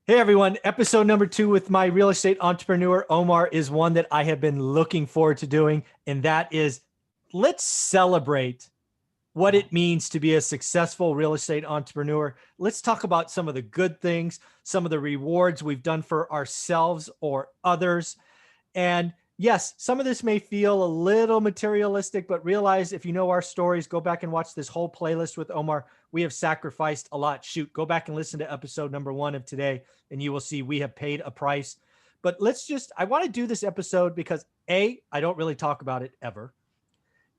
Hey everyone, episode number 2 with my real estate entrepreneur Omar is one that I have been looking forward to doing, and that is let's celebrate what it means to be a successful real estate entrepreneur. Let's talk about some of the good things, some of the rewards we've done for ourselves or others. And yes, some of this may feel a little materialistic, but realize if you know our stories, go back and watch this whole playlist with Omar. We have sacrificed a lot. Shoot, go back and listen to episode number 1 of today, and you will see we have paid a price. But I want to do this episode because A, I don't really talk about it ever.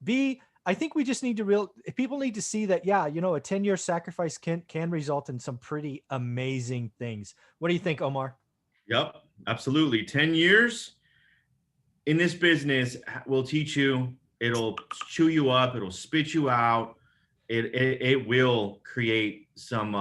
B, I think we just need to people need to see that, yeah, a 10-year sacrifice can result in some pretty amazing things. What do you think, Omar? Yep, absolutely. 10 years in this business will teach you, it'll chew you up, it'll spit you out. It will create some,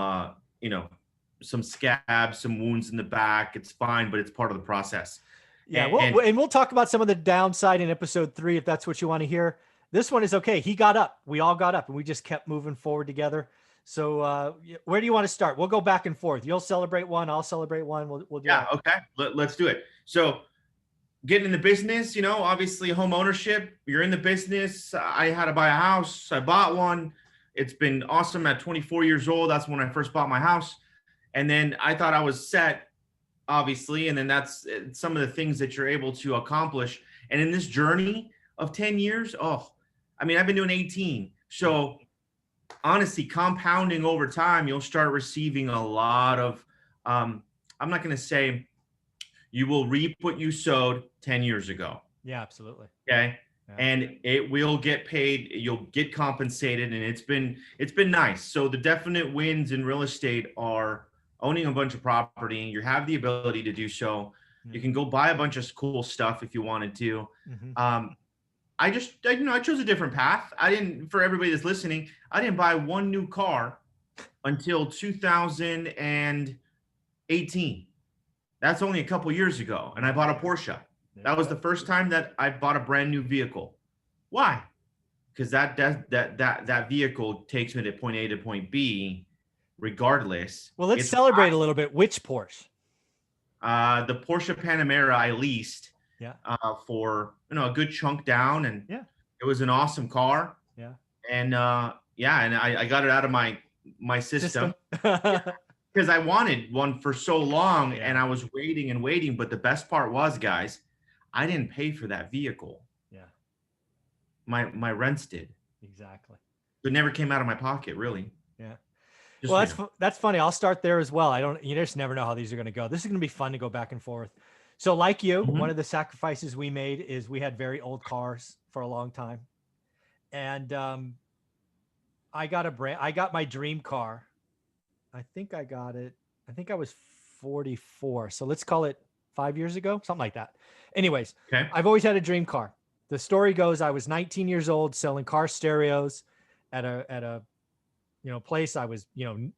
some scabs, some wounds in the back. It's fine, but it's part of the process. Yeah, we'll talk about some of the downside in episode 3 if that's what you want to hear. This one is okay. He got up. We all got up, and we just kept moving forward together. So where do you want to start? We'll go back and forth. You'll celebrate one. I'll celebrate one. We'll do Yeah, that. okay. Let's do it. So getting in the business, obviously home ownership, you're in the business. I had to buy a house. I bought one. It's been awesome at 24 years old. That's when I first bought my house. And then I thought I was set, obviously. And then that's some of the things that you're able to accomplish. And in this journey of 10 years, I've been doing 18. So honestly, compounding over time, you'll start receiving a lot of, I'm not going to say you will reap what you sowed 10 years ago. Yeah, absolutely. Okay. Yeah. And it will get paid. You'll get compensated. And it's been nice. So the definite wins in real estate are owning a bunch of property. You have the ability to do so. You can go buy a bunch of cool stuff if you wanted to. Mm-hmm. I chose a different path. For everybody that's listening, I didn't buy one new car until 2018. That's only a couple years ago. And I bought a Porsche. That was the first time that I bought a brand new vehicle. Why? Because that vehicle takes me to point A to point B, regardless. Well, let's celebrate a little bit. Which Porsche? The Porsche Panamera I leased. Yeah. For a good chunk down, and yeah, it was an awesome car. Yeah. And I got it out of my system. Because I wanted one for so long, and I was waiting and waiting. But the best part was, guys, I didn't pay for that vehicle. Yeah. My rents did. Exactly. It never came out of my pocket, really. Yeah. That's funny. I'll start there as well. You just never know how these are going to go. This is going to be fun to go back and forth. So like you, one of the sacrifices we made is we had very old cars for a long time. And I got my dream car. I think I got it. I think I was 44. So let's call it 5 years ago, something like that. Anyways, okay. I've always had a dream car. The story goes, I was 19 years old selling car stereos at a place. I was, I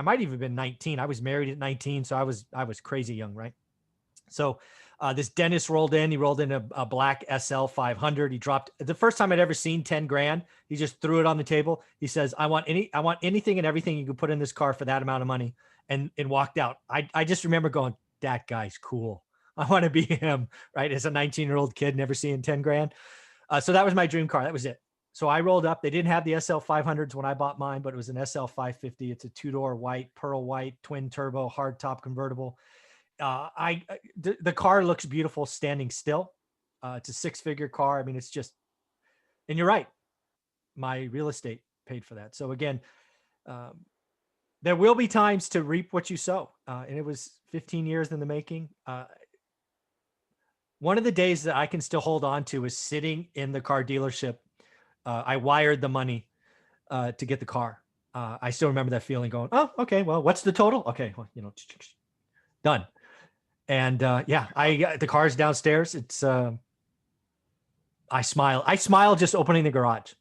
might even been 19. I was married at 19. So I was crazy young, right? So this dentist rolled in. He rolled in a black SL 500. He dropped the first time I'd ever seen 10 grand. He just threw it on the table. He says, I want anything and everything you can put in this car for that amount of money, and walked out. I just remember going, that guy's cool. I want to be him, right? As a 19-year-old kid, never seeing 10 grand. So that was my dream car. That was it. So I rolled up. They didn't have the SL 500s when I bought mine, but it was an SL 550. It's a 2-door white, pearl white, twin turbo, hard top convertible. The car looks beautiful standing still. It's a 6-figure car. It's just, and you're right. My real estate paid for that. So again, there will be times to reap what you sow. And it was 15 years in the making. One of the days that I can still hold on to is sitting in the car dealership. I wired the money to get the car. I still remember that feeling going, oh, okay, well, what's the total? Okay, well, done. And the car's downstairs. It's I smile just opening the garage.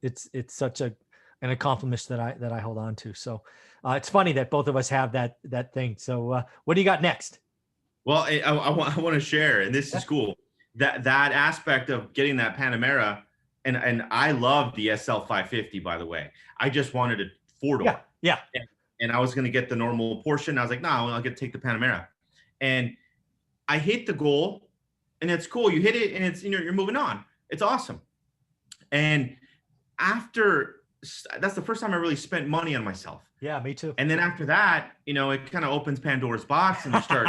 It's such an accomplishment that I hold on to. So it's funny that both of us have that thing. So what do you got next? Well, I want to share, and this is cool, that aspect of getting that Panamera, and I love the SL 550, by the way. I just wanted a 4-door. Yeah. and I was going to get the normal portion. I was like, no, I'll get to take the Panamera. And I hit the goal, and it's cool. You hit it, and it's, you're moving on. It's awesome. And after, that's the first time I really spent money on myself. Yeah, me too. And then after that, it kind of opens Pandora's box, and you start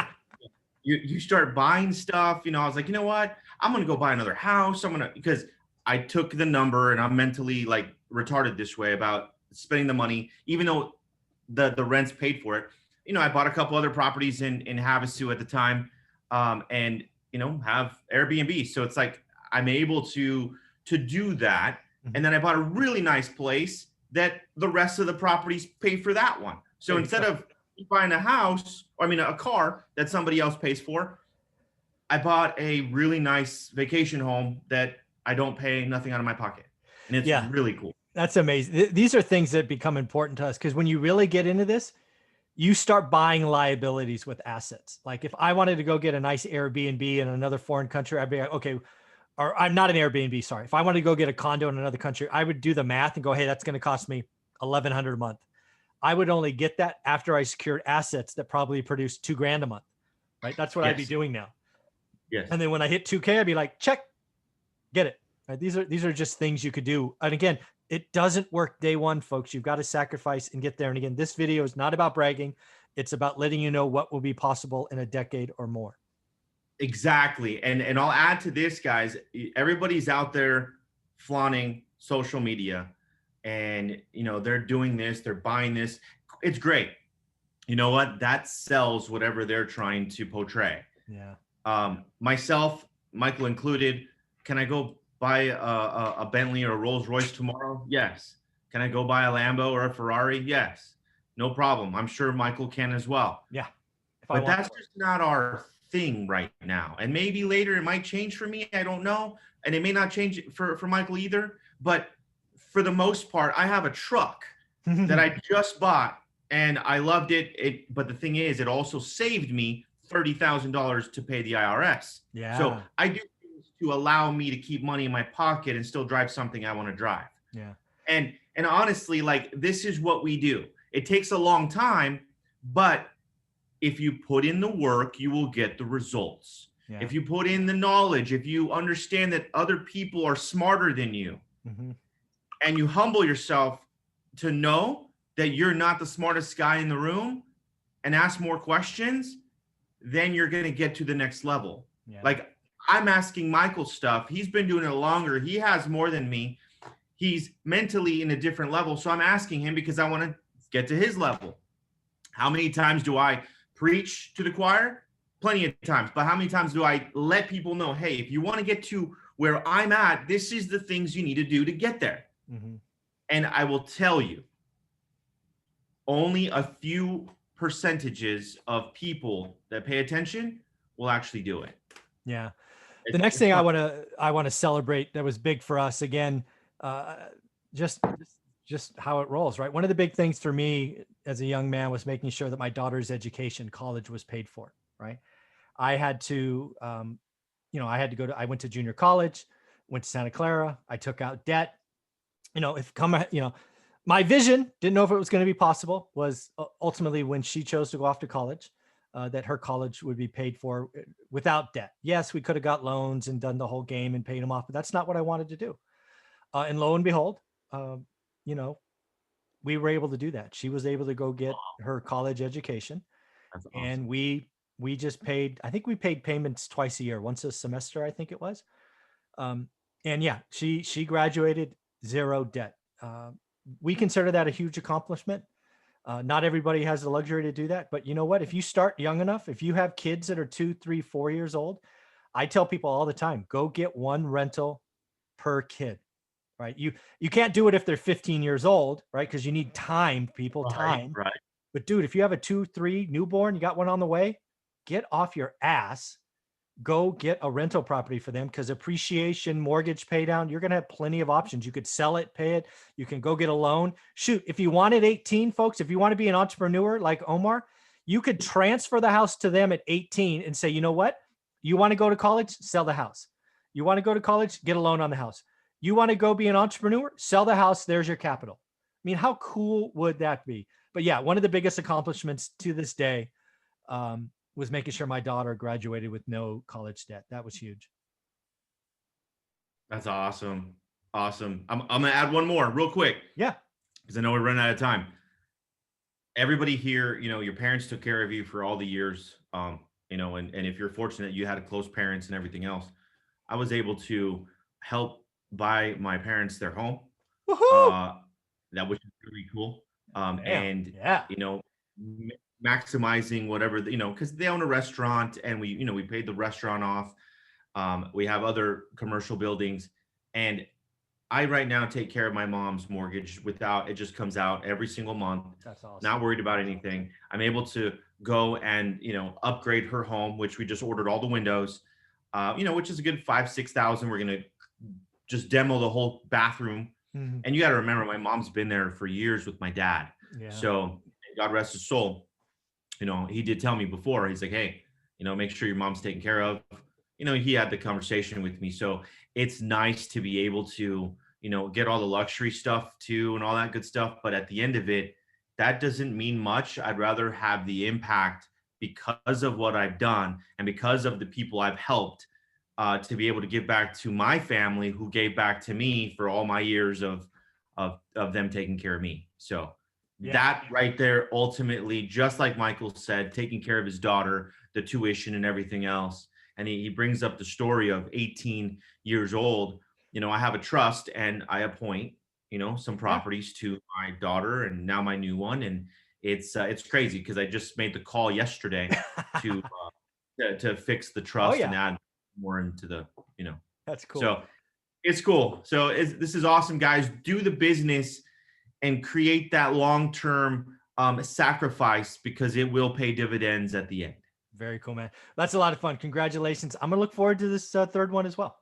you start buying stuff. I was like, you know what? I'm gonna go buy another house. Because I took the number, and I'm mentally like retarded this way about spending the money, even though the rent's paid for it. I bought a couple other properties in Havasu at the time, and have Airbnb. So it's like I'm able to do that. And then I bought a really nice place that the rest of the properties pay for that one. So instead of buying a house, a car that somebody else pays for, I bought a really nice vacation home that I don't pay nothing out of my pocket. And it's really cool. That's amazing. These are things that become important to us, because when you really get into this, you start buying liabilities with assets. Like if I wanted to go get a nice Airbnb in another foreign country, I'd be like, okay, or I'm not an Airbnb, sorry. If I wanted to go get a condo in another country, I would do the math and go, hey, that's going to cost me $1,100 a month. I would only get that after I secured assets that probably produce $2,000 a month, right? That's what I'd be doing now. Yes. And then when I hit 2K, I'd be like, check, get it. Right? These are just things you could do. And again, it doesn't work day one, folks. You've got to sacrifice and get there. And again, this video is not about bragging. It's about letting you know what will be possible in a decade or more. Exactly. And I'll add to this, guys. Everybody's out there flaunting social media, and they're doing this, they're buying this. It's great. You know what? That sells whatever they're trying to portray. Yeah. Myself, Michael included, can I go buy a Bentley or a Rolls Royce tomorrow? Yes. Can I go buy a Lambo or a Ferrari? Yes. No problem. I'm sure Michael can as well. Yeah. But that's just not our thing right now. And maybe later it might change for me. I don't know. And it may not change for Michael either. But for the most part, I have a truck that I just bought, and I loved it. But the thing is, it also saved me $30,000 to pay the IRS. Yeah. So I do things to allow me to keep money in my pocket and still drive something I want to drive. Yeah. And honestly, like, this is what we do. It takes a long time, but if you put in the work, you will get the results. Yeah. If you put in the knowledge, if you understand that other people are smarter than you, and you humble yourself to know that you're not the smartest guy in the room and ask more questions, then you're going to get to the next level. Yeah. Like, I'm asking Michael stuff. He's been doing it longer. He has more than me. He's mentally in a different level. So I'm asking him because I want to get to his level. How many times do I preach to the choir? Plenty of times. But how many times do I let people know, hey, if you want to get to where I'm at, this is the things you need to do to get there. And I will tell you, only a few percentages of people that pay attention will actually do it. Yeah. The next thing I want to celebrate that was big for us, again, just how it rolls, right? One of the big things for me as a young man was making sure that my daughter's education, college, was paid for, right? I had to, I went to junior college, went to Santa Clara. I took out debt. My vision, didn't know if it was going to be possible, was ultimately when she chose to go off to college, that her college would be paid for without debt. Yes, we could have got loans and done the whole game and paid them off, but that's not what I wanted to do. And lo and behold, we were able to do that. She was able to go get her college education. That's awesome. And we just paid, I think we paid payments twice a year, once a semester, I think it was. And yeah, she graduated, zero debt. We consider that a huge accomplishment. Not everybody has the luxury to do that, but you know what? If you start young enough, if you have kids that are 2, 3, 4 years old, I tell people all the time, go get one rental per kid, right? You can't do it if they're 15 years old, right? Because you need time, time. Right. But dude, if you have a 2, 3 newborn, you got one on the way, get off your ass. Go get a rental property for them, because appreciation, mortgage pay down, you're going to have plenty of options. You could sell it, pay it. You can go get a loan. Shoot, if you want at 18, folks, if you want to be an entrepreneur like Omar, you could transfer the house to them at 18 and say, you know what? You want to go to college? Sell the house. You want to go to college? Get a loan on the house. You want to go be an entrepreneur? Sell the house. There's your capital. I mean, how cool would that be? But yeah, one of the biggest accomplishments to this day was making sure my daughter graduated with no college debt. That was huge. That's awesome. Awesome. I'm gonna add one more real quick Yeah. because I know we're running out of time. Everybody here, your parents took care of you for all the years. And if you're fortunate you had close parents and everything else, I was able to help buy my parents their home. Woohoo! Uh, that was really cool. Damn. And Yeah. maximizing whatever because they own a restaurant, and we paid the restaurant off. We have other commercial buildings, and I right now take care of my mom's mortgage without it just comes out every single month. That's awesome. Not worried about anything. I'm able to go and upgrade her home, which we just ordered all the windows, which is a good 5,000-6,000. We're gonna just demo the whole bathroom. Mm-hmm. And you got to remember, my mom's been there for years with my dad. Yeah. So God rest his soul. He did tell me before, he's like, hey, make sure your mom's taken care of. He had the conversation with me. So it's nice to be able to, get all the luxury stuff too and all that good stuff. But at the end of it, that doesn't mean much. I'd rather have the impact because of what I've done and because of the people I've helped, to be able to give back to my family who gave back to me for all my years of them taking care of me. So Yeah. that right there, ultimately, just like Michael said, taking care of his daughter, the tuition and everything else. And he brings up the story of 18 years old. I have a trust and I appoint, some properties to my daughter and now my new one. And it's crazy because I just made the call yesterday to fix the trust and add more into the, That's cool. So it's cool. So this is awesome, guys. Do the business and create that long-term sacrifice, because it will pay dividends at the end. Very cool, man. That's a lot of fun. Congratulations. I'm going to look forward to this third one as well.